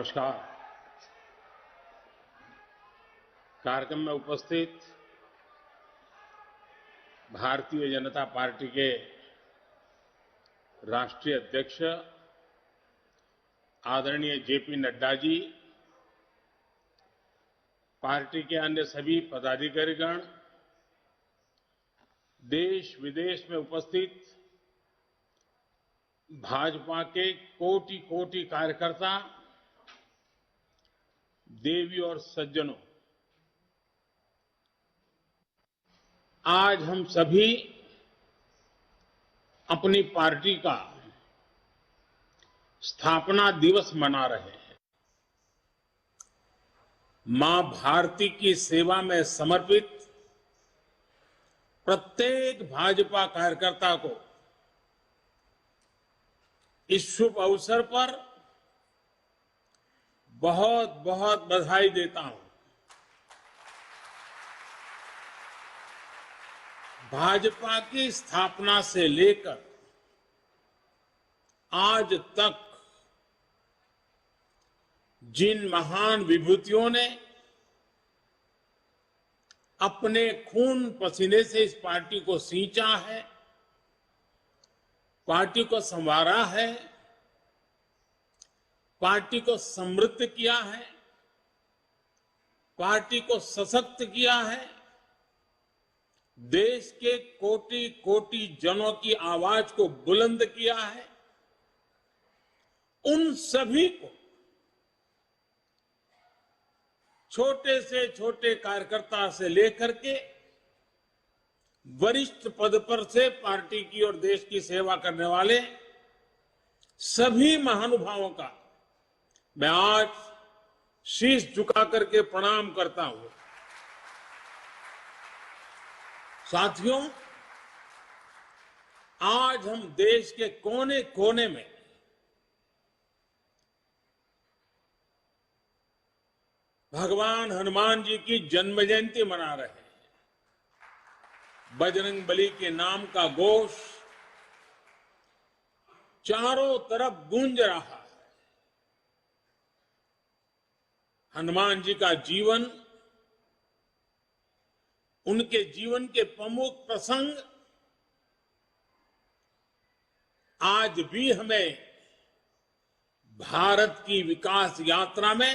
नमस्कार। कार्यक्रम में उपस्थित भारतीय जनता पार्टी के राष्ट्रीय अध्यक्ष आदरणीय जेपी नड्डा जी, पार्टी के अन्य सभी पदाधिकारीगण, देश विदेश में उपस्थित भाजपा के कोटि कोटि कार्यकर्ता, देवी और सज्जनों, आज हम सभी अपनी पार्टी का स्थापना दिवस मना रहे हैं। मां भारती की सेवा में समर्पित प्रत्येक भाजपा कार्यकर्ता को इस शुभ अवसर पर बहुत बहुत बधाई देता हूं। भाजपा की स्थापना से लेकर आज तक जिन महान विभूतियों ने अपने खून पसीने से इस पार्टी को सींचा है, पार्टी को संवारा है, पार्टी को समृद्ध किया है, पार्टी को सशक्त किया है, देश के कोटि कोटि जनों की आवाज को बुलंद किया है, उन सभी को, छोटे से छोटे कार्यकर्ता से लेकर के वरिष्ठ पद पर से पार्टी की और देश की सेवा करने वाले सभी महानुभावों का मैं आज शीश झुका करके प्रणाम करता हूं। साथियों, आज हम देश के कोने कोने में भगवान हनुमान जी की जन्म जयंती मना रहे हैं। बजरंगबली के नाम का घोष चारों तरफ गूंज रहा है। हनुमान जी का जीवन, उनके जीवन के प्रमुख प्रसंग आज भी हमें भारत की विकास यात्रा में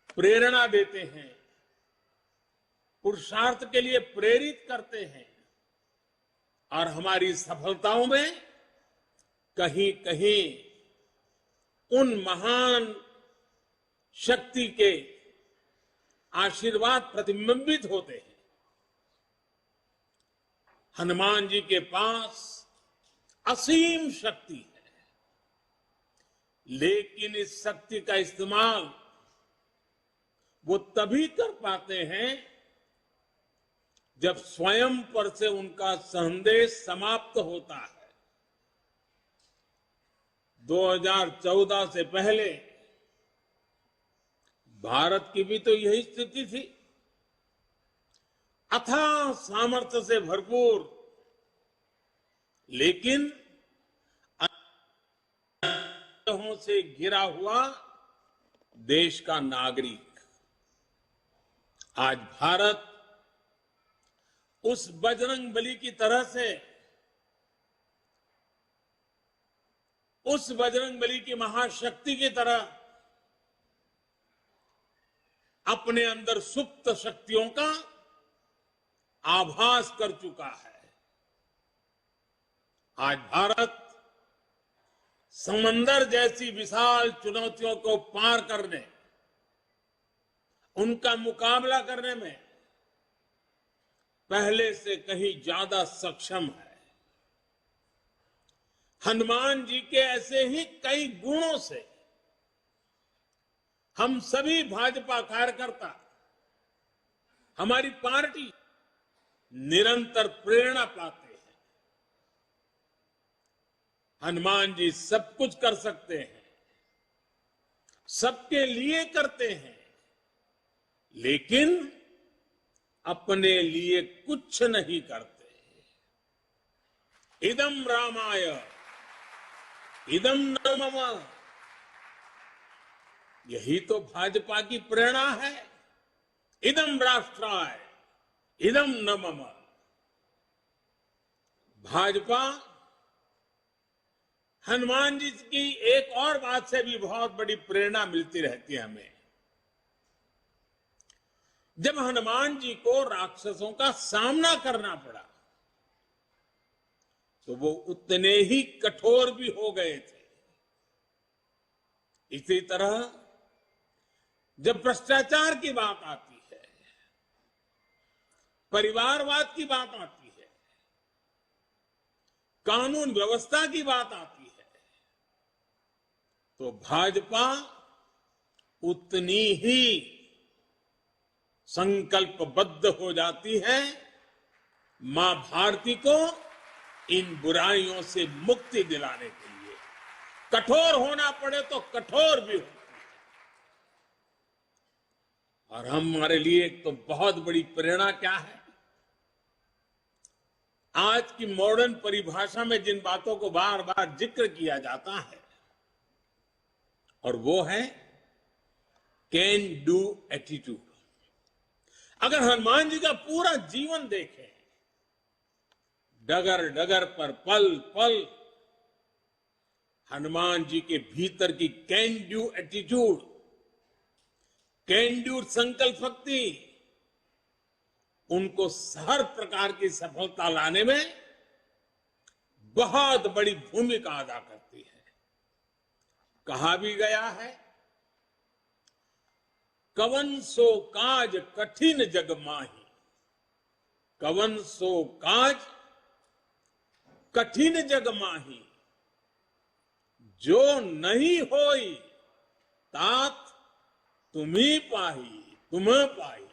प्रेरणा देते हैं, पुरुषार्थ के लिए प्रेरित करते हैं और हमारी सफलताओं में कहीं कहीं उन महान शक्ति के आशीर्वाद प्रतिबिंबित होते हैं। हनुमान जी के पास असीम शक्ति है, लेकिन इस शक्ति का इस्तेमाल वो तभी कर पाते हैं जब स्वयं पर से उनका संदेश समाप्त होता है। 2014 से पहले भारत की भी तो यही स्थिति थी। अथाह सामर्थ्य से भरपूर, लेकिन अनहों से घिरा हुआ देश का नागरिक। आज भारत उस बजरंगबली की तरह से, उस बजरंगबली की महाशक्ति की तरह अपने अंदर सुप्त शक्तियों का आभास कर चुका है। आज भारत समंदर जैसी विशाल चुनौतियों को पार करने, उनका मुकाबला करने में पहले से कहीं ज्यादा सक्षम है। हनुमान जी के ऐसे ही कई गुणों से हम सभी भाजपा कार्यकर्ता, हमारी पार्टी निरंतर प्रेरणा पाते हैं। हनुमान जी सब कुछ कर सकते हैं, सबके लिए करते हैं, लेकिन अपने लिए कुछ नहीं करते। इदम रामाय इदम न मम। यही तो भाजपा की प्रेरणा है। इदम राष्ट्राय इदम न मम। भाजपा हनुमान जी की एक और बात से भी बहुत बड़ी प्रेरणा मिलती रहती है हमें। जब हनुमान जी को राक्षसों का सामना करना पड़ा तो वो उतने ही कठोर भी हो गए थे। इसी तरह जब भ्रष्टाचार की बात आती है, परिवारवाद की बात आती है, कानून व्यवस्था की बात आती है, तो भाजपा उतनी ही संकल्पबद्ध हो जाती है मां भारती को इन बुराइयों से मुक्ति दिलाने के लिए। कठोर होना पड़े तो कठोर भी होती है। और हमारे लिए एक तो बहुत बड़ी प्रेरणा क्या है, आज की मॉडर्न परिभाषा में जिन बातों को बार बार जिक्र किया जाता है, और वो है कैन डू एटीट्यूड। अगर हनुमान जी का पूरा जीवन देखें, डगर डगर पर पल पल हनुमान जी के भीतर की can do attitude, can do संकल्प शक्ति उनको हर प्रकार की सफलता लाने में बहुत बड़ी भूमिका अदा करती है। कहा भी गया है, कवन सो काज कठिन जग माही, कवन सो काज कठिन जग माही, जो नहीं होई तात तुम्ही पाही, तुम्हें पाही।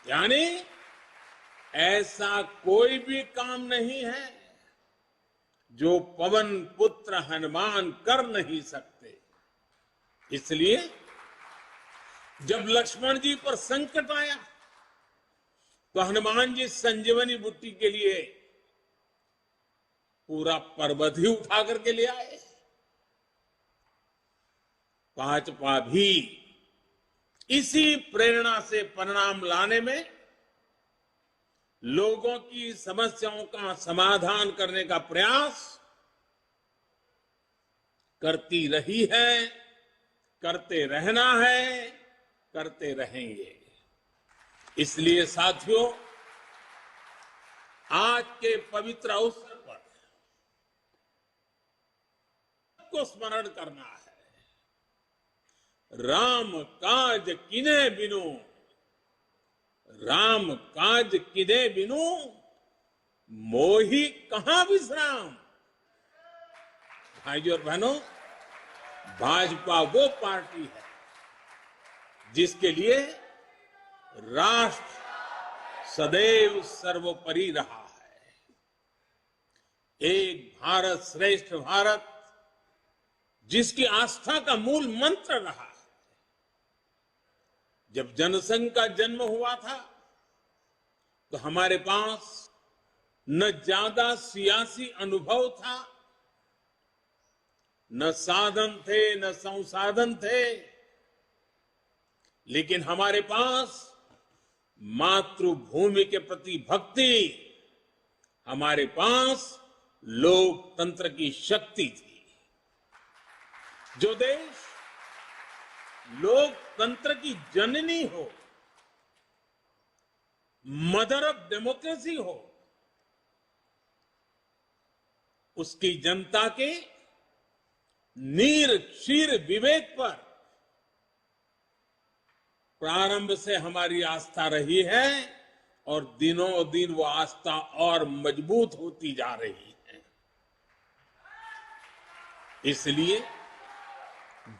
यानी ऐसा कोई भी काम नहीं है जो पवन पुत्र हनुमान कर नहीं सकते। इसलिए जब लक्ष्मण जी पर संकट आया तो हनुमान जी संजीवनी बूटी के लिए पूरा पर्वत ही उठा करके ले आए। भाजपा भी इसी प्रेरणा से परिणाम लाने में, लोगों की समस्याओं का समाधान करने का प्रयास करती रही है, करते रहना है, करते रहेंगे। इसलिए साथियों, आज के पवित्र अवसर पर को स्मरण करना है, राम काज किने बिनु, राम काज किने बिनु मोही कहां विश्राम। भाइयों और बहनों, भाजपा वो पार्टी है जिसके लिए राष्ट्र सदैव सर्वोपरि रहा है। एक भारत श्रेष्ठ भारत जिसकी आस्था का मूल मंत्र रहा है। जब जनसंघ का जन्म हुआ था तो हमारे पास न ज्यादा सियासी अनुभव था, न साधन थे, न संसाधन थे, लेकिन हमारे पास मातृभूमि के प्रति भक्ति, हमारे पास लोकतंत्र की शक्ति थी। जो देश लोकतंत्र की जननी हो, मदर ऑफ डेमोक्रेसी हो, उसकी जनता के नीर क्षीर विवेक पर प्रारंभ से हमारी आस्था रही है और दिनों दिन वो आस्था और मजबूत होती जा रही है। इसलिए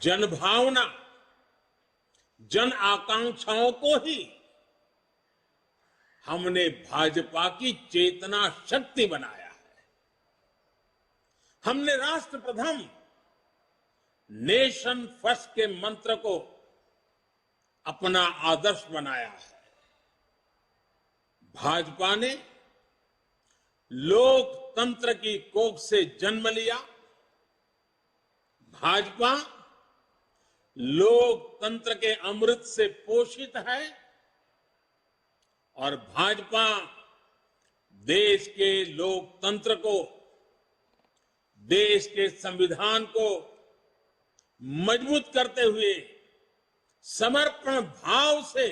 जनभावना, जन आकांक्षाओं को ही हमने भाजपा की चेतना शक्ति बनाया है। हमने राष्ट्र प्रथम, नेशन फर्स्ट के मंत्र को अपना आदर्श बनाया है। भाजपा ने लोकतंत्र की कोख से जन्म लिया। भाजपा लोकतंत्र के अमृत से पोषित है और भाजपा देश के लोकतंत्र को, देश के संविधान को मजबूत करते हुए समर्पण भाव से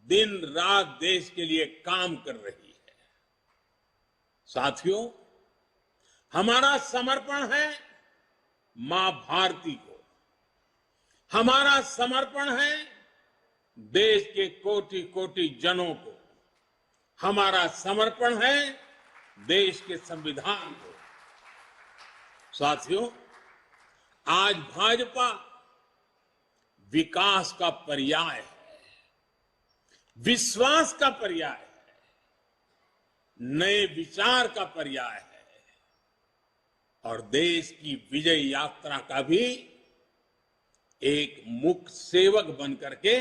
दिन रात देश के लिए काम कर रही है। साथियों, हमारा समर्पण है मां भारती को, हमारा समर्पण है देश के कोटि कोटि जनों को, हमारा समर्पण है देश के संविधान को। साथियों, आज भाजपा विकास का पर्याय है, विश्वास का पर्याय है, नए विचार का पर्याय है और देश की विजय यात्रा का भी एक मुख्य सेवक बनकर के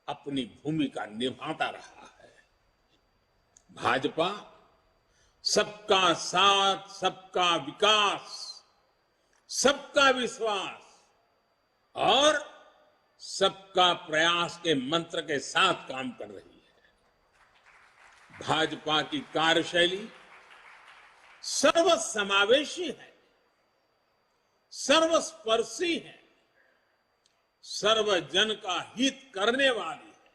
अपनी भूमिका निभाता रहा है। भाजपा सबका साथ, सबका विकास, सबका विश्वास और सबका प्रयास के मंत्र के साथ काम कर रही है। भाजपा की कार्यशैली सर्वसमावेशी है, सर्वस्पर्शी है, सर्वजन का हित करने वाली है,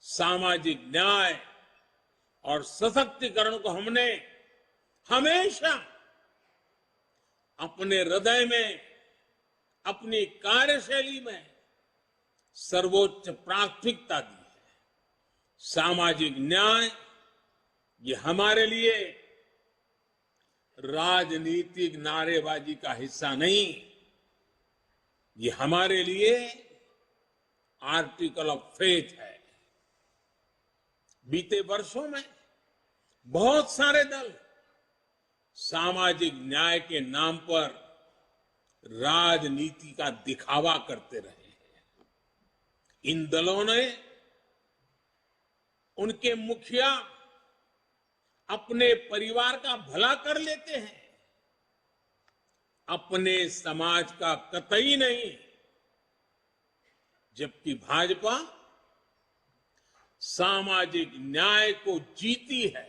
सामाजिक न्याय और सशक्तिकरण को हमने हमेशा अपने हृदय में, अपनी कार्यशैली में सर्वोच्च प्राथमिकता दी है। सामाजिक न्याय ये हमारे लिए राजनीतिक नारेबाजी का हिस्सा नहीं, ये हमारे लिए आर्टिकल ऑफ फेथ है। बीते वर्षों में बहुत सारे दल सामाजिक न्याय के नाम पर राजनीति का दिखावा करते रहे हैं। इन दलों ने, उनके मुखिया अपने परिवार का भला कर लेते हैं, अपने समाज का कतई नहीं, जबकि भाजपा सामाजिक न्याय को जीती है,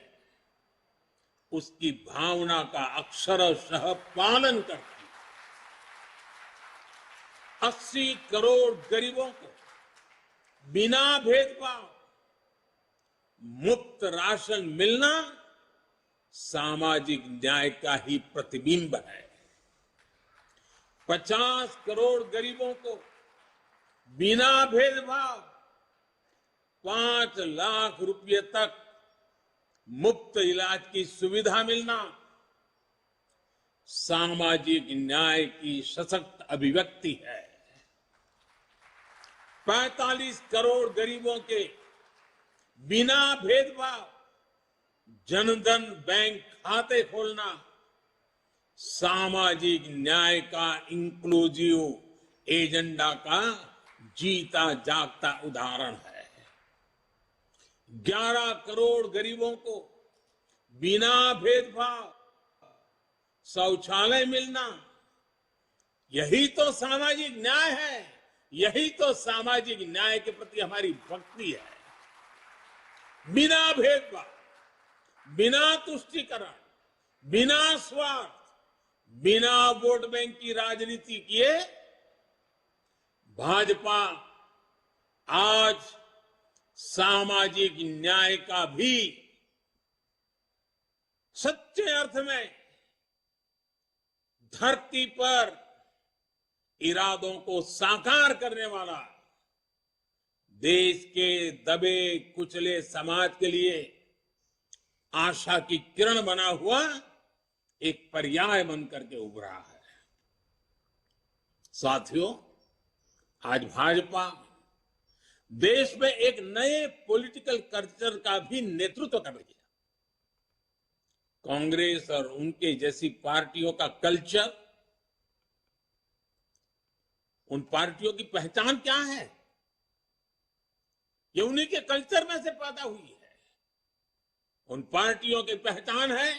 उसकी भावना का अक्षरशः पालन करती है। 80 करोड़ गरीबों को बिना भेदभाव मुफ्त राशन मिलना सामाजिक न्याय का ही प्रतिबिंब है। 50 करोड़ गरीबों को बिना भेदभाव 5 लाख रुपए तक मुफ्त इलाज की सुविधा मिलना सामाजिक न्याय की सशक्त अभिव्यक्ति है। 45 करोड़ गरीबों के बिना भेदभाव जनधन बैंक खाते खोलना सामाजिक न्याय का इंक्लूसिव एजेंडा का जीता जागता उदाहरण है। 11 करोड़ गरीबों को बिना भेदभाव शौचालय मिलना, यही तो सामाजिक न्याय है, यही तो सामाजिक न्याय के प्रति हमारी भक्ति है। बिना भेदभाव, बिना तुष्टीकरण, बिना स्वार्थ, बिना वोट बैंक की राजनीति किए भाजपा आज सामाजिक न्याय का भी सच्चे अर्थ में धरती पर इरादों को साकार करने वाला, देश के दबे कुचले समाज के लिए आशा की किरण बना हुआ एक पर्याय बनकर के उभरा है। साथियों, आज भाजपा देश में एक नए पॉलिटिकल कल्चर का भी नेतृत्व कर रही है। कांग्रेस और उनके जैसी पार्टियों का कल्चर, उन पार्टियों की पहचान क्या है? ये उन्हीं के कल्चर में से पैदा हुई है। उन पार्टियों की पहचान है,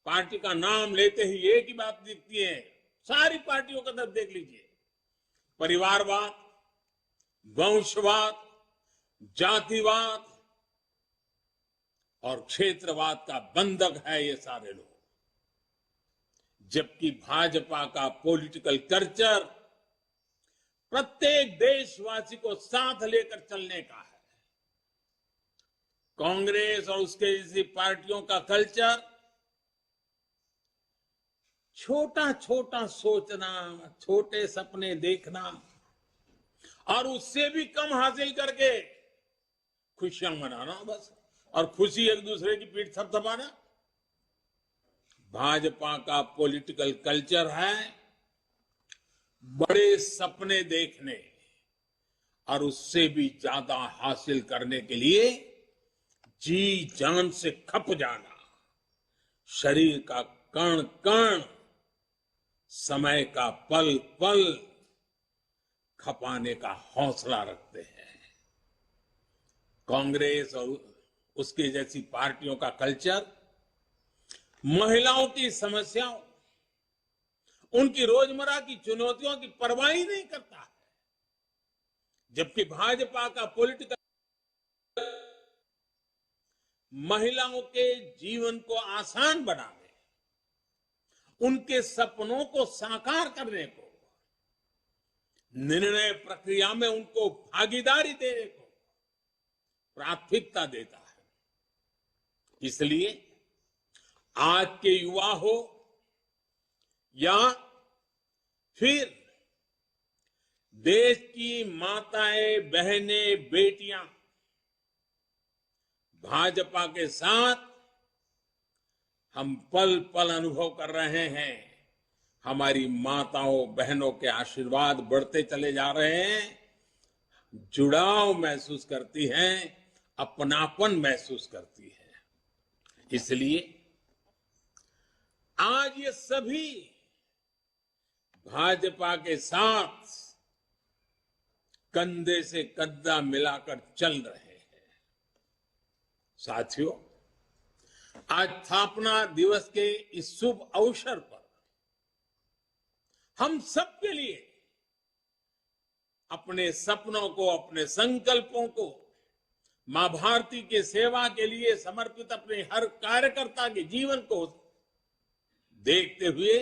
पार्टी का नाम लेते ही एक ही बात दिखती है, सारी पार्टियों का तरफ देख लीजिए, परिवारवाद, वंशवाद, जातिवाद और क्षेत्रवाद का बंधक है ये सारे लोग। जबकि भाजपा का पॉलिटिकल कल्चर प्रत्येक देशवासी को साथ लेकर चलने का है। कांग्रेस और उसके जैसी पार्टियों का कल्चर छोटा छोटा सोचना, छोटे सपने देखना और उससे भी कम हासिल करके खुशियां मनाना बस, और खुशी एक दूसरे की पीठ थपथपाना। भाजपा का पॉलिटिकल कल्चर है बड़े सपने देखने और उससे भी ज्यादा हासिल करने के लिए जी जान से खप जाना, शरीर का कण कण, समय का पल पल खपाने का हौसला रखते हैं। कांग्रेस और उसके जैसी पार्टियों का कल्चर महिलाओं की समस्याओं, उनकी रोजमर्रा की चुनौतियों की परवाह ही नहीं करता है। जबकि भाजपा का पॉलिटिकल महिलाओं के जीवन को आसान बनाने, उनके सपनों को साकार करने को, निर्णय प्रक्रिया में उनको भागीदारी देने को प्राथमिकता देता है। इसलिए आज के युवा हो या फिर देश की माताएं, बहनें, बेटियां, भाजपा के साथ हम पल पल अनुभव कर रहे हैं। हमारी माताओं बहनों के आशीर्वाद बढ़ते चले जा रहे हैं, जुड़ाव महसूस करती हैं, अपनापन महसूस करती है। इसलिए आज ये सभी भाजपा के साथ कंधे से कंधा मिलाकर चल रहे हैं। साथियों, आज स्थापना दिवस के इस शुभ अवसर पर हम सबके लिए अपने सपनों को, अपने संकल्पों को, मां भारती की सेवा के लिए समर्पित अपने हर कार्यकर्ता के जीवन को देखते हुए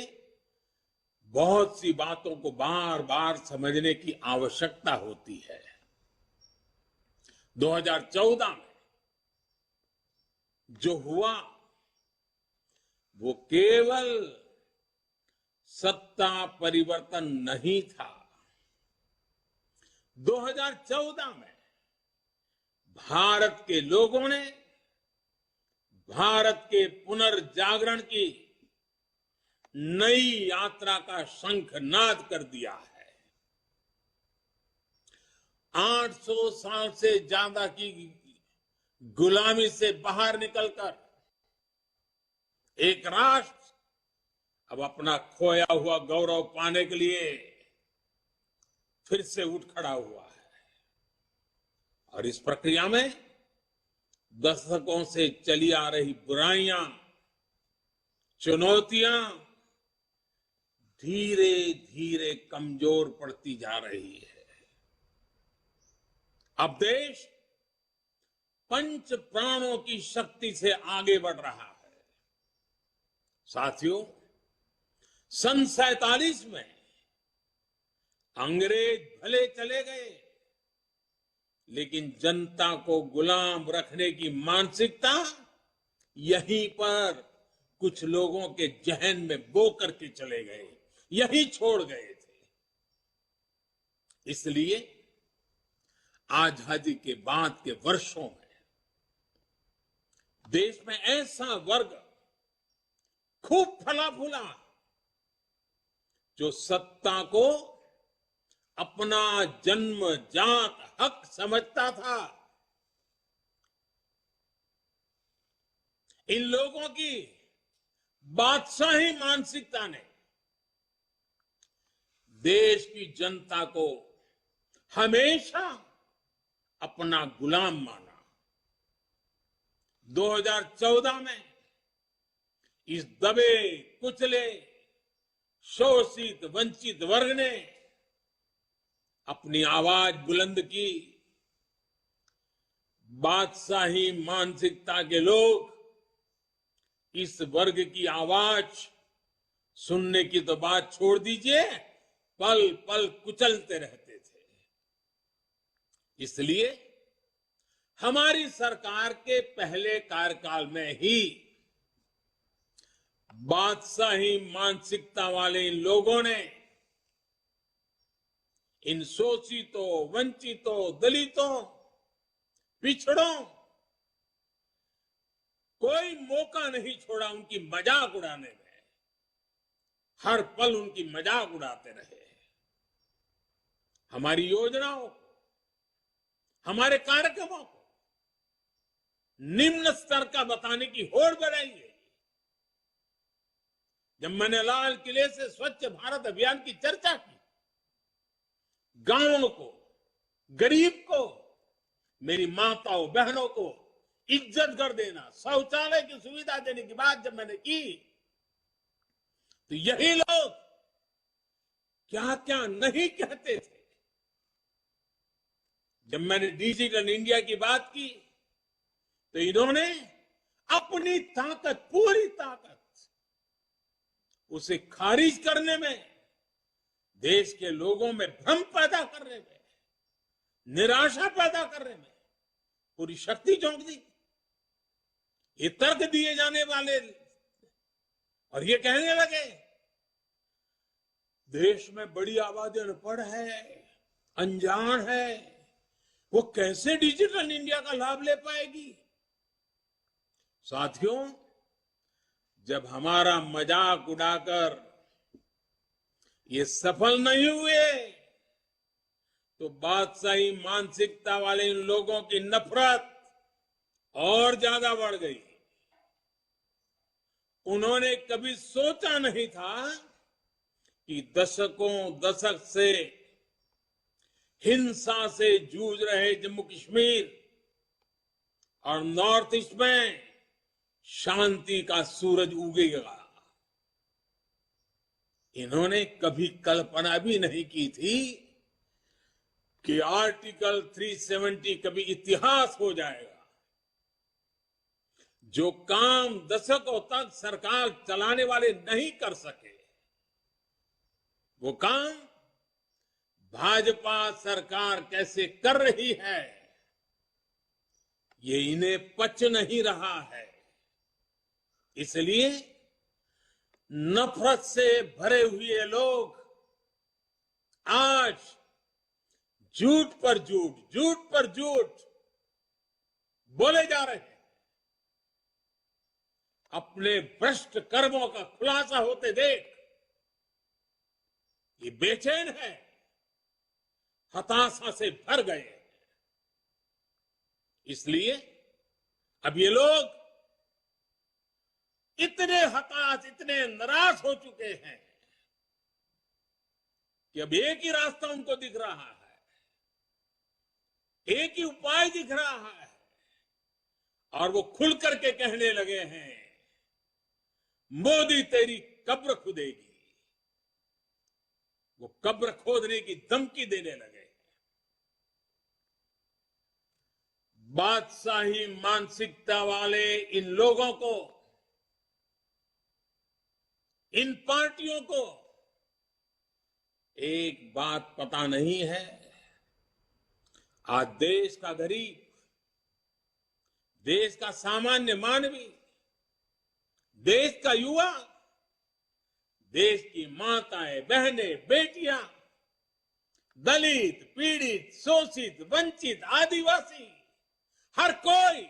बहुत सी बातों को बार बार समझने की आवश्यकता होती है। 2014 में जो हुआ वो केवल सत्ता परिवर्तन नहीं था। 2014 में भारत के लोगों ने भारत के पुनर्जागरण की नई यात्रा का शंखनाद कर दिया है। 800 साल से ज्यादा की गुलामी से बाहर निकलकर एक राष्ट्र अब अपना खोया हुआ गौरव पाने के लिए फिर से उठ खड़ा हुआ है। और इस प्रक्रिया में दशकों से चली आ रही बुराइयां, चुनौतियां धीरे धीरे कमजोर पड़ती जा रही है। अब देश पंच प्राणों की शक्ति से आगे बढ़ रहा है। साथियों, सन 47 में अंग्रेज भले चले गए, लेकिन जनता को गुलाम रखने की मानसिकता यहीं पर कुछ लोगों के जहन में बो करके चले गए, यही छोड़ गए थे। इसलिए आजादी के बाद के वर्षों में देश में ऐसा वर्ग खूब फला फूला जो सत्ता को अपना जन्मजात हक समझता था। इन लोगों की बादशाही मानसिकता ने देश की जनता को हमेशा अपना गुलाम माना। 2014 में इस दबे कुचले शोषित वंचित वर्ग ने अपनी आवाज बुलंद की। बादशाही मानसिकता के लोग इस वर्ग की आवाज सुनने की तो बात छोड़ दीजिए, पल पल कुचलते रहते थे। इसलिए हमारी सरकार के पहले कार्यकाल में ही बादशाही मानसिकता वाले इन लोगों ने इन शोषितों, वंचितों, दलितों, पिछड़ों कोई मौका नहीं छोड़ा उनकी मजाक उड़ाने में। हर पल उनकी मजाक उड़ाते रहे। हमारी योजनाओं को, हमारे कार्यक्रमों को निम्न स्तर का बताने की होड़ बढ़ाई गई। जब मैंने लाल किले से स्वच्छ भारत अभियान की चर्चा की, गांवों को, गरीब को, मेरी माताओं बहनों को इज्जत कर देना, शौचालय की सुविधा देने की बात जब मैंने की, तो यही लोग क्या क्या नहीं कहते थे। जब मैंने डिजिटल इंडिया की बात की तो इन्होंने अपनी ताकत, पूरी ताकत उसे खारिज करने में, देश के लोगों में भ्रम पैदा करने में, निराशा पैदा करने में पूरी शक्ति झोंक दी। ये तर्क दिए जाने वाले और ये कहने लगे देश में बड़ी आबादी अनपढ़ है, अनजान है, वो कैसे डिजिटल इंडिया का लाभ ले पाएगी। साथियों, जब हमारा मजाक उड़ाकर ये सफल नहीं हुए तो बादशाही मानसिकता वाले इन लोगों की नफरत और ज्यादा बढ़ गई। उन्होंने कभी सोचा नहीं था कि दशक से हिंसा से जूझ रहे जम्मू कश्मीर और नॉर्थ ईस्ट में शांति का सूरज उगेगा। इन्होंने कभी कल्पना भी नहीं की थी कि आर्टिकल 370 कभी इतिहास हो जाएगा। जो काम दशकों तक सरकार चलाने वाले नहीं कर सके, वो काम भाजपा सरकार कैसे कर रही है, ये इन्हें पच नहीं रहा है। इसलिए नफरत से भरे हुए लोग आज झूठ पर झूठ, झूठ पर झूठ बोले जा रहे हैं। अपने भ्रष्ट कर्मों का खुलासा होते देख ये बेचैन है, हताशा से भर गए। इसलिए अब ये लोग इतने हताश, इतने निराश हो चुके हैं कि अब एक ही रास्ता उनको दिख रहा है, एक ही उपाय दिख रहा है, और वो खुल करके कहने लगे हैं मोदी तेरी कब्र खुदेगी। वो कब्र खोदने की धमकी देने लगे। बादशाही मानसिकता वाले इन लोगों को, इन पार्टियों को एक बात पता नहीं है। आज देश का गरीब, देश का सामान्य मानवी, देश का युवा, देश की माताएं, बहनें, बेटियां, दलित, पीड़ित, शोषित, वंचित, आदिवासी, हर कोई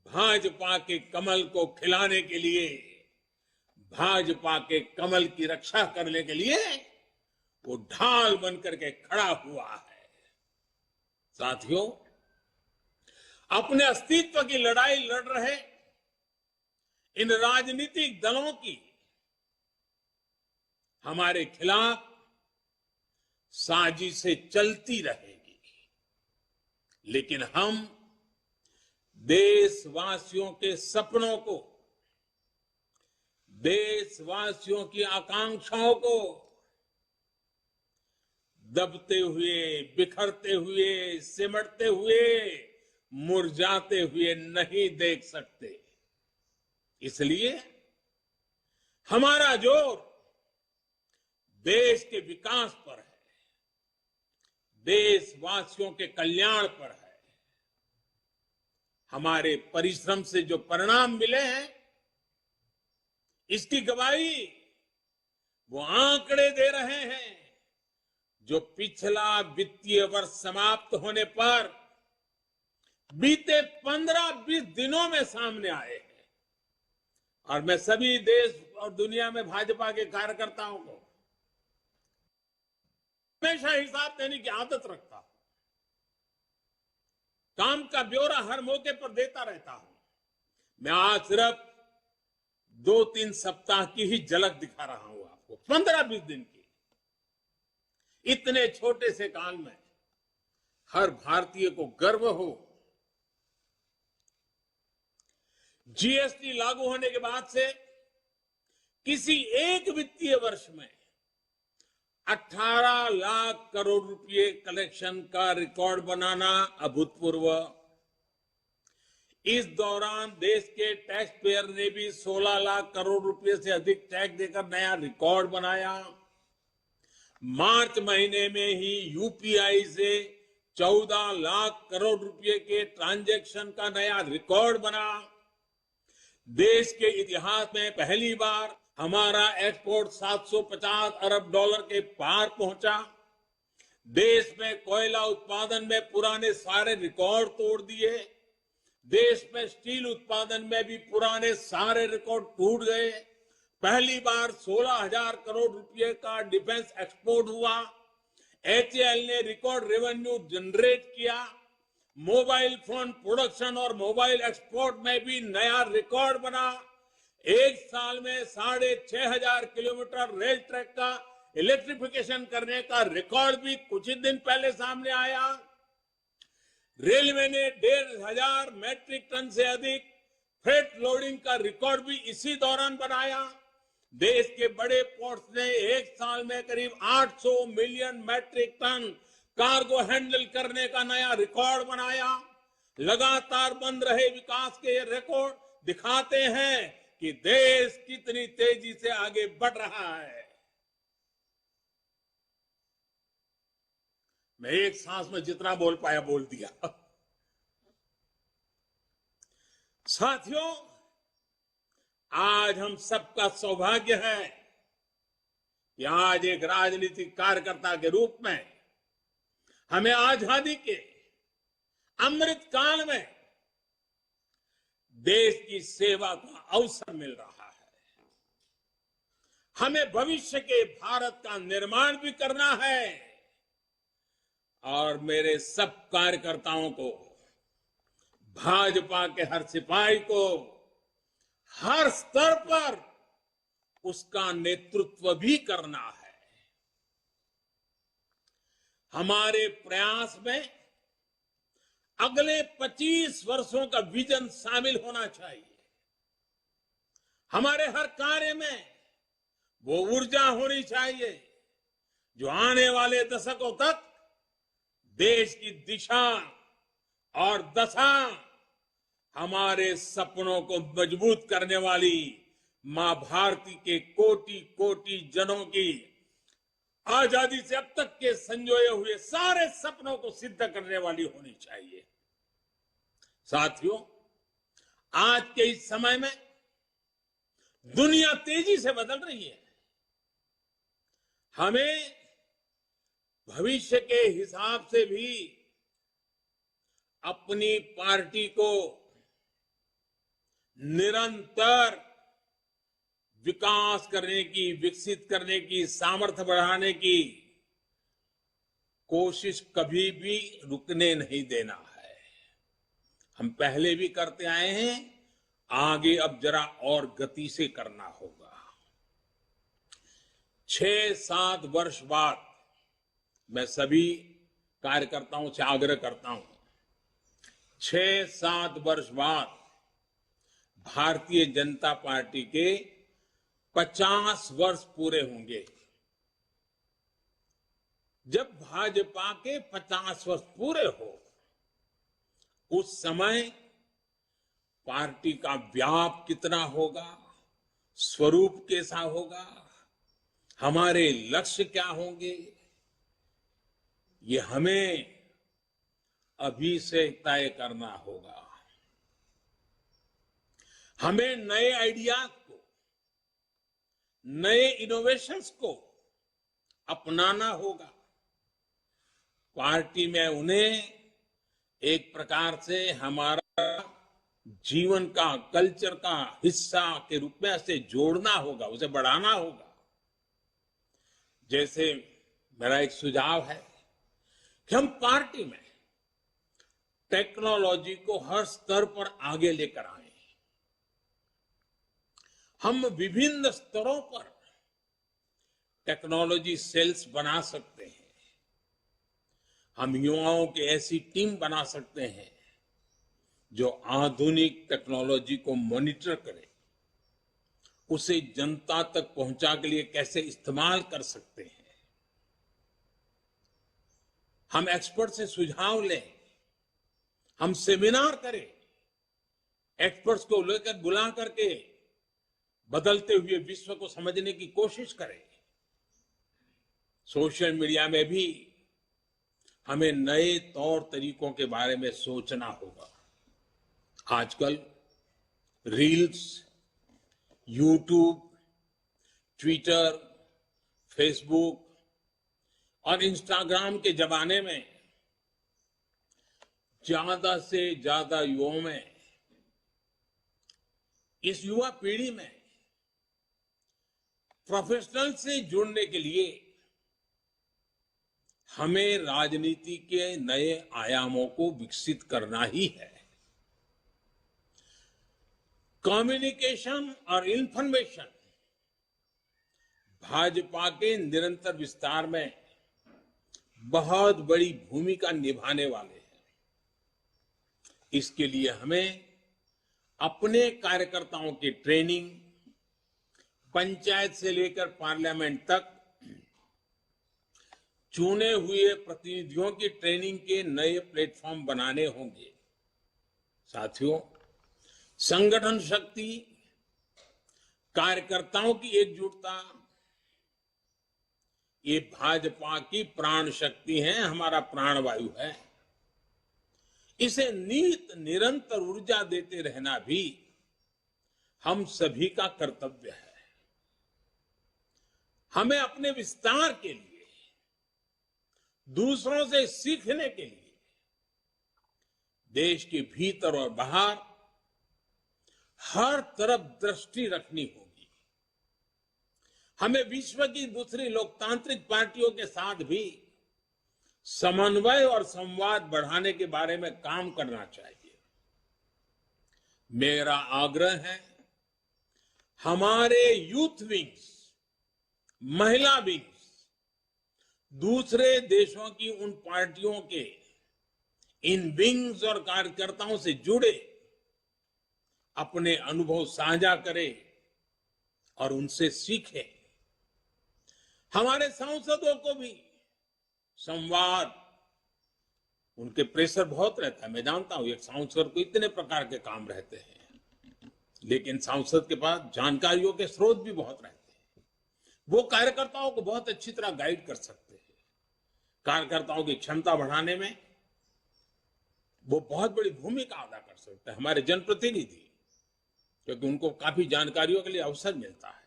भाजपा के कमल को खिलाने के लिए, भाजपा के कमल की रक्षा करने के लिए वो ढाल बनकर के खड़ा हुआ है। साथियों, अपने अस्तित्व की लड़ाई लड़ रहे इन राजनीतिक दलों की हमारे खिलाफ साजिशें चलती रहेगी, लेकिन हम देशवासियों के सपनों को, देशवासियों की आकांक्षाओं को दबते हुए, बिखरते हुए, सिमटते हुए, मुरझाते हुए नहीं देख सकते। इसलिए हमारा जोर देश के विकास पर है, देशवासियों के कल्याण पर है। हमारे परिश्रम से जो परिणाम मिले हैं, इसकी गवाही वो आंकड़े दे रहे हैं जो पिछला वित्तीय वर्ष समाप्त होने पर बीते 15-20 दिनों में सामने आए हैं। और मैं सभी देश और दुनिया में भाजपा के कार्यकर्ताओं को हमेशा हिसाब देने की आदत रखता हूं। काम का ब्यौरा हर मौके पर देता रहता हूं। मैं आज सिर्फ 2-3 सप्ताह की ही झलक दिखा रहा हूं आपको, 15-20 दिन की। इतने छोटे से काल में हर भारतीय को गर्व हो। जीएसटी लागू होने के बाद से किसी एक वित्तीय वर्ष में 18 लाख करोड़ रुपए कलेक्शन का रिकॉर्ड बनाना अभूतपूर्व। इस दौरान देश के टैक्स पेयर ने भी 16 लाख करोड़ रुपए से अधिक टैक्स देकर नया रिकॉर्ड बनाया। मार्च महीने में ही यूपीआई से 14 लाख करोड़ रुपए के ट्रांजैक्शन का नया रिकॉर्ड बना। देश के इतिहास में पहली बार हमारा एक्सपोर्ट 750 अरब डॉलर के पार पहुंचा। देश में कोयला उत्पादन में पुराने सारे रिकॉर्ड तोड़ दिए। देश में स्टील उत्पादन में भी पुराने सारे रिकॉर्ड टूट गए। पहली बार 16,000 करोड़ रुपए का डिफेंस एक्सपोर्ट हुआ। एचएएल ने रिकॉर्ड रेवेन्यू जनरेट किया। मोबाइल फोन प्रोडक्शन और मोबाइल एक्सपोर्ट में भी नया रिकॉर्ड बना। एक साल में 6,500 किलोमीटर रेल ट्रैक का इलेक्ट्रिफिकेशन करने का रिकॉर्ड भी कुछ ही दिन पहले सामने आया। रेलवे ने 1,500 मैट्रिक टन से अधिक फ्रेट लोडिंग का रिकॉर्ड भी इसी दौरान बनाया। देश के बड़े पोर्ट्स ने एक साल में करीब 800 million metric ton cargo handle करने का नया रिकॉर्ड बनाया। लगातार बन रहे विकास के ये रिकॉर्ड दिखाते हैं कि देश कितनी तेजी से आगे बढ़ रहा है। मैं एक सांस में जितना बोल पाया बोल दिया। साथियों, आज हम सबका सौभाग्य है कि आज एक राजनीतिक कार्यकर्ता के रूप में हमें आजादी के अमृत काल में देश की सेवा का अवसर मिल रहा है। हमें भविष्य के भारत का निर्माण भी करना है और मेरे सब कार्यकर्ताओं को, भाजपा के हर सिपाही को हर स्तर पर उसका नेतृत्व भी करना है। हमारे प्रयास में अगले 25 वर्षों का विजन शामिल होना चाहिए। हमारे हर कार्य में वो ऊर्जा होनी चाहिए जो आने वाले दशकों तक देश की दिशा और दशा, हमारे सपनों को मजबूत करने वाली मां भारती के कोटि कोटि जनों की आजादी से अब तक के संजोए हुए सारे सपनों को सिद्ध करने वाली होनी चाहिए। साथियों, आज के इस समय में दुनिया तेजी से बदल रही है। हमें भविष्य के हिसाब से भी अपनी पार्टी को निरंतर विकास करने की, विकसित करने की, सामर्थ्य बढ़ाने की कोशिश कभी भी रुकने नहीं देना है। हम पहले भी करते आए हैं, आगे अब जरा और गति से करना होगा। 6-7 वर्ष बाद मैं सभी कार्यकर्ताओं से आग्रह करता हूं, 6-7 वर्ष बाद भारतीय जनता पार्टी के 50 वर्ष पूरे होंगे। जब भाजपा के 50 वर्ष पूरे हो, उस समय पार्टी का व्याप कितना होगा, स्वरूप कैसा होगा, हमारे लक्ष्य क्या होंगे, ये हमें अभी से तय करना होगा। हमें नए आइडियाज को, नए इनोवेशंस को अपनाना होगा। पार्टी में उन्हें एक प्रकार से हमारा जीवन का, कल्चर का हिस्सा के रूप में ऐसे जोड़ना होगा, उसे बढ़ाना होगा। जैसे मेरा एक सुझाव है कि हम पार्टी में टेक्नोलॉजी को हर स्तर पर आगे लेकर आए। हम विभिन्न स्तरों पर टेक्नोलॉजी सेल्स बना सकते हैं। हम युवाओं की ऐसी टीम बना सकते हैं जो आधुनिक टेक्नोलॉजी को मॉनिटर करे, उसे जनता तक पहुंचा के लिए कैसे इस्तेमाल कर सकते हैं। हम एक्सपर्ट से सुझाव लें, हम सेमिनार करें, एक्सपर्ट्स को लेकर बुला करके बदलते हुए विश्व को समझने की कोशिश करें। सोशल मीडिया में भी हमें नए तौर तरीकों के बारे में सोचना होगा। आजकल रील्स, यूट्यूब, ट्विटर, फेसबुक और इंस्टाग्राम के जमाने में ज्यादा से ज्यादा युवाओं में, इस युवा पीढ़ी में प्रोफेशनल से जुड़ने के लिए हमें राजनीति के नए आयामों को विकसित करना ही है। कम्युनिकेशन और इंफॉर्मेशन भाजपा के निरंतर विस्तार में बहुत बड़ी भूमिका निभाने वाले हैं। इसके लिए हमें अपने कार्यकर्ताओं की ट्रेनिंग, पंचायत से लेकर पार्लियामेंट तक चुने हुए प्रतिनिधियों की ट्रेनिंग के नए प्लेटफॉर्म बनाने होंगे। साथियों, संगठन शक्ति, कार्यकर्ताओं की एकजुटता, ये भाजपा की प्राण शक्ति है, हमारा प्राणवायु है। इसे निरंतर ऊर्जा देते रहना भी हम सभी का कर्तव्य है। हमें अपने विस्तार के लिए, दूसरों से सीखने के लिए देश के भीतर और बाहर हर तरफ दृष्टि रखनी होगी। हमें विश्व की दूसरी लोकतांत्रिक पार्टियों के साथ भी समन्वय और संवाद बढ़ाने के बारे में काम करना चाहिए। मेरा आग्रह है, हमारे यूथ विंग्स, महिला विंग्स दूसरे देशों की उन पार्टियों के इन विंग्स और कार्यकर्ताओं से जुड़े, अपने अनुभव साझा करें और उनसे सीखें। हमारे सांसदों को भी संवाद, उनके प्रेशर बहुत रहता है, मैं जानता हूं। एक सांसद को इतने प्रकार के काम रहते हैं, लेकिन सांसद के पास जानकारियों के स्रोत भी बहुत रहते हैं। वो कार्यकर्ताओं को बहुत अच्छी तरह गाइड कर सकते हैं। कार्यकर्ताओं की क्षमता बढ़ाने में वो बहुत बड़ी भूमिका अदा कर सकते हैं, हमारे जनप्रतिनिधि, क्योंकि उनको काफी जानकारियों के लिए अवसर मिलता है।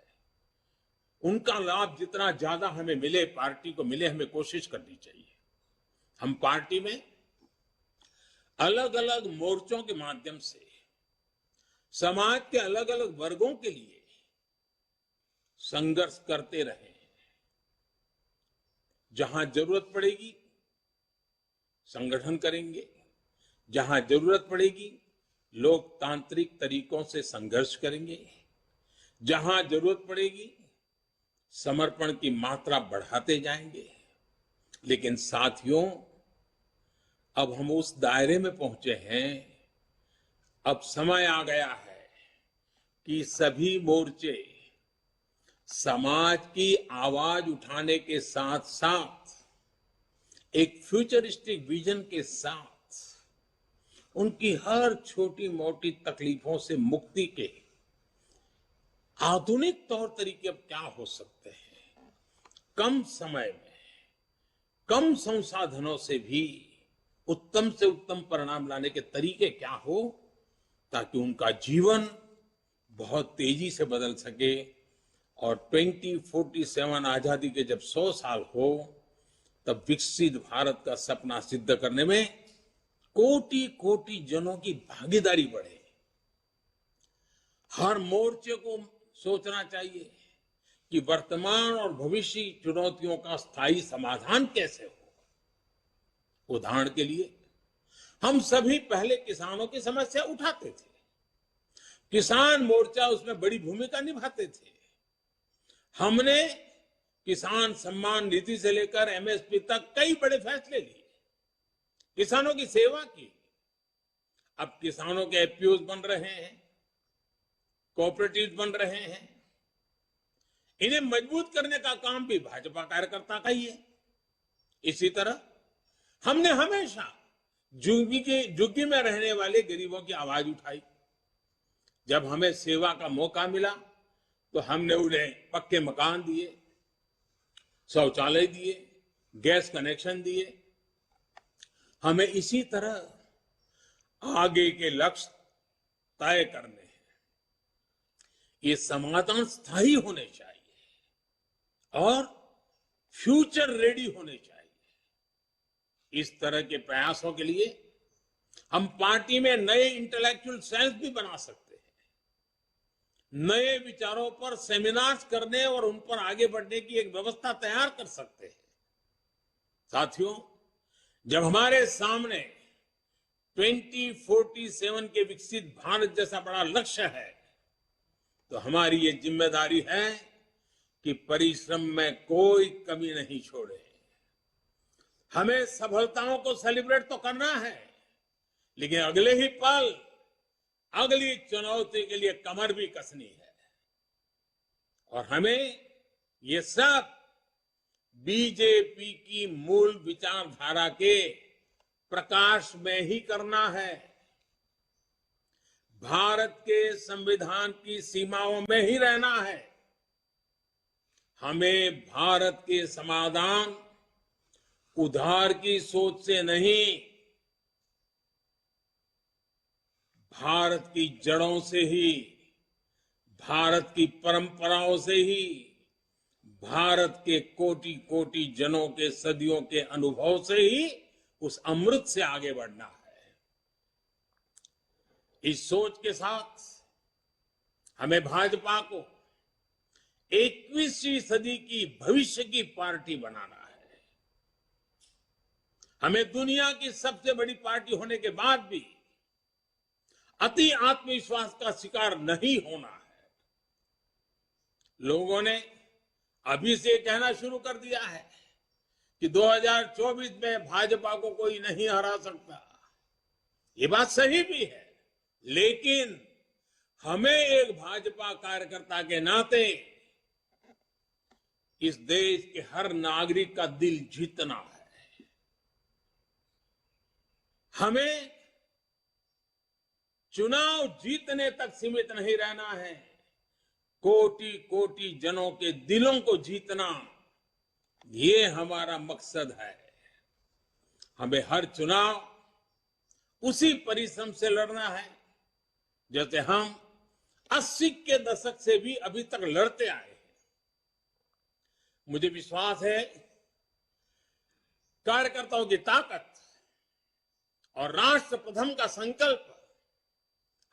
उनका लाभ जितना ज्यादा हमें मिले, पार्टी को मिले, हमें कोशिश करनी चाहिए। हम पार्टी में अलग अलग मोर्चों के माध्यम से समाज के अलग अलग वर्गों के लिए संघर्ष करते रहे। जहां जरूरत पड़ेगी संगठन करेंगे, जहां जरूरत पड़ेगी लोकतांत्रिक तरीकों से संघर्ष करेंगे, जहां जरूरत पड़ेगी समर्पण की मात्रा बढ़ाते जाएंगे। लेकिन साथियों, अब हम उस दायरे में पहुंचे हैं, अब समय आ गया है कि सभी मोर्चे समाज की आवाज उठाने के साथ साथ एक फ्यूचरिस्टिक विजन के साथ उनकी हर छोटी मोटी तकलीफों से मुक्ति के आधुनिक तौर तरीके अब क्या हो सकते हैं, कम समय में कम संसाधनों से भी उत्तम से उत्तम परिणाम लाने के तरीके क्या हो ताकि उनका जीवन बहुत तेजी से बदल सके और 2047 आजादी के जब 100 साल हो तब विकसित भारत का सपना सिद्ध करने में कोटि कोटि जनों की भागीदारी बढ़े। हर मोर्चे को सोचना चाहिए कि वर्तमान और भविष्य की चुनौतियों का स्थायी समाधान कैसे हो। उदाहरण के लिए हम सभी पहले किसानों की समस्या उठाते थे, किसान मोर्चा उसमें बड़ी भूमिका निभाते थे। हमने किसान सम्मान निधि से लेकर एमएसपी तक कई बड़े फैसले लिए, किसानों की सेवा की। अब किसानों के एफपीओज बन रहे हैं, कोऑपरेटिव बन रहे हैं। इन्हें मजबूत करने का काम भी भाजपा कार्यकर्ता का ही है। इसी तरह हमने हमेशा झुग्गी में रहने वाले गरीबों की आवाज उठाई। जब हमें सेवा का मौका मिला तो हमने उन्हें पक्के मकान दिए, शौचालय दिए, गैस कनेक्शन दिए। हमें इसी तरह आगे के लक्ष्य तय करने हैं। ये समाधान स्थायी होने चाहिए और फ्यूचर रेडी होने चाहिए। इस तरह के प्रयासों के लिए हम पार्टी में नए इंटेलेक्चुअल सेल्स भी बना सकते हैं, नए विचारों पर सेमिनार्स करने और उन पर आगे बढ़ने की एक व्यवस्था तैयार कर सकते हैं। साथियों, जब हमारे सामने 2047 के विकसित भारत जैसा बड़ा लक्ष्य है तो हमारी ये जिम्मेदारी है कि परिश्रम में कोई कमी नहीं छोड़े। हमें सफलताओं को सेलिब्रेट तो करना है, लेकिन अगले ही पल अगली चुनौती के लिए कमर भी कसनी है। और हमें ये सब बीजेपी की मूल विचारधारा के प्रकाश में ही करना है। भारत के संविधान की सीमाओं में ही रहना है। हमें भारत के समाधान उधार की सोच से नहीं, भारत की जड़ों से ही, भारत की परंपराओं से ही, भारत के कोटि कोटि जनों के सदियों के अनुभव से ही, उस अमृत से आगे बढ़ना है। इस सोच के साथ हमें भाजपा को 21वीं सदी की भविष्य की पार्टी बनाना है। हमें दुनिया की सबसे बड़ी पार्टी होने के बाद भी अति आत्मविश्वास का शिकार नहीं होना है। लोगों ने अभी से कहना शुरू कर दिया है कि 2024 में भाजपा को कोई नहीं हरा सकता। ये बात सही भी है, लेकिन हमें एक भाजपा कार्यकर्ता के नाते इस देश के हर नागरिक का दिल जीतना है। हमें चुनाव जीतने तक सीमित नहीं रहना है, कोटि कोटि जनों के दिलों को जीतना, ये हमारा मकसद है। हमें हर चुनाव उसी परिश्रम से लड़ना है जैसे हम 80 के दशक से भी अभी तक लड़ते आए हैं। मुझे विश्वास है कार्यकर्ताओं की ताकत और राष्ट्र प्रथम का संकल्प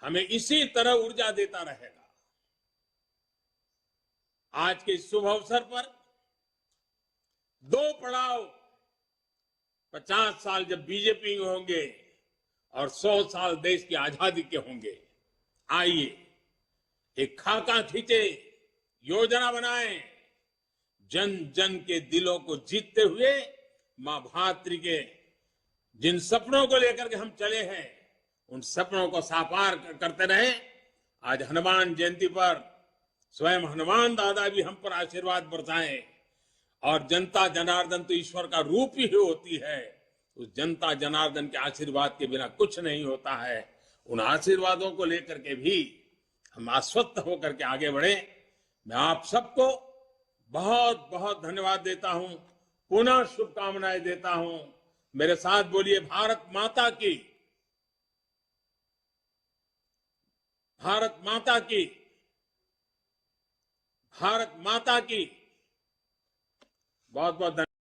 हमें इसी तरह ऊर्जा देता रहेगा। आज के इस शुभ अवसर पर 2 पड़ाव 50 साल जब बीजेपी के होंगे और 100 साल देश की आजादी के होंगे। आइए एक खाका खींचे, योजना बनाएं, जन जन के दिलों को जीतते हुए मां भातृ के जिन सपनों को लेकर के हम चले हैं उन सपनों को साकार करते रहे। आज हनुमान जयंती पर स्वयं हनुमान दादा भी हम पर आशीर्वाद बरसाएं। और जनता जनार्दन तो ईश्वर का रूप ही होती है। उस जनता जनार्दन के आशीर्वाद के बिना कुछ नहीं होता है। उन आशीर्वादों को लेकर के भी हम आश्वस्त होकर के आगे बढ़े। मैं आप सबको बहुत बहुत धन्यवाद देता हूं, पुनः शुभकामनाएं देता हूं। मेरे साथ बोलिए, भारत माता की, भारत माता की, भारत माता की। बहुत बहुत धन्यवाद।